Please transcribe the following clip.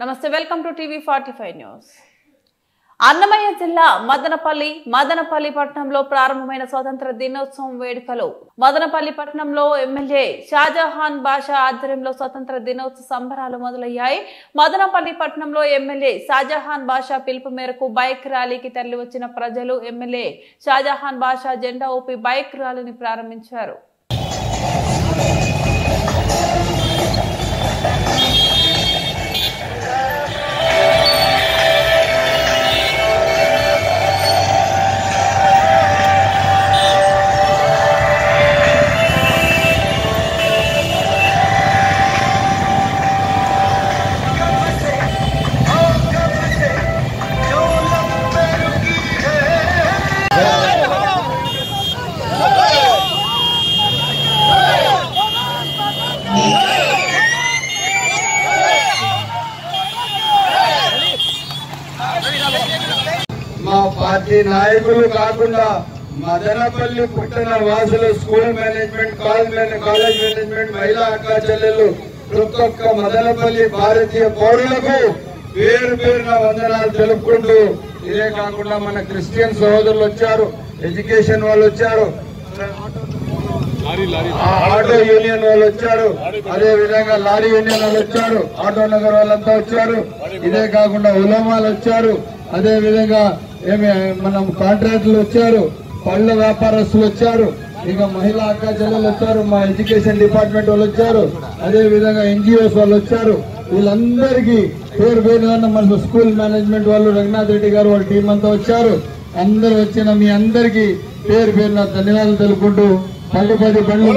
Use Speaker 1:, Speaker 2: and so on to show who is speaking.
Speaker 1: నమస్తే, welcome to TV 45 news. Annamayya జిల్లా మదనపల్లి పట్టణంలో ప్రారంభమైన స్వాతంత్ర దినోత్సవం వేడుకలు. మదనపల్లి పట్టణంలో ఎమ్మెల్యే షాజహాన్ బాషా ఆధ్వర్యంలో స్వాతంత్ర దినోత్సవ సంబరాలు మొదలయ్యాయి. మదనపల్లి పట్టణంలో ఎమ్మెల్యే షాజహాన్ బాషా పిలుపు మేరకు బైక్ ర్యాలీకి తరలి వచ్చిన ప్రజలు ఎమ్మెల్యే షాజహాన్ బాషా జెండా ఊపి బైక్ ర్యాలీని ప్రారంభించారు.
Speaker 2: మా పార్టీ నాయకులు కాకుండా మదనపల్లి పట్టణ వాసులు, స్కూల్ మేనేజ్మెంట్, కాలేజ్ మేనేజ్మెంట్, మహిళా అక్క చెల్లెలు, ప్రతి ఒక్క మదనపల్లి భారతీయ పౌరులకు పేరు పేరున వందనాలు తెలుపుకుంటూ, ఇదే కాకుండా మన క్రిస్టియన్ సహోదరులు వచ్చారు, ఎడ్యుకేషన్ వాళ్ళు వచ్చారు, ఆటో యూనియన్ వాళ్ళు వచ్చారు, అదే విధంగా లారీ యూనియన్ వాళ్ళు వచ్చారు, ఆటో నగర్ వాళ్ళంతా వచ్చారు, ఇదే కాకుండా ఉలమాలు వచ్చారు, అదే విధంగా మనం కాంట్రాక్టర్లు వచ్చారు, పళ్ళ వ్యాపారస్తులు వచ్చారు, ఇక మహిళా అక్క చెల్లెలు వచ్చారు, మా ఎడ్యుకేషన్ డిపార్ట్మెంట్ వాళ్ళు వచ్చారు, అదే విధంగా ఎన్జిఓస్ వాళ్ళు వచ్చారు. వీళ్ళందరికీ పేరు పేరున మన స్కూల్ మేనేజ్మెంట్ వాళ్ళు, రఘునాథ్ రెడ్డి గారు వాళ్ళ టీం అంతా వచ్చారు. అందరూ వచ్చిన మీ అందరికీ పేరు పేరున ధన్యవాదాలు తెలుపుకుంటూ 10 బండ్లు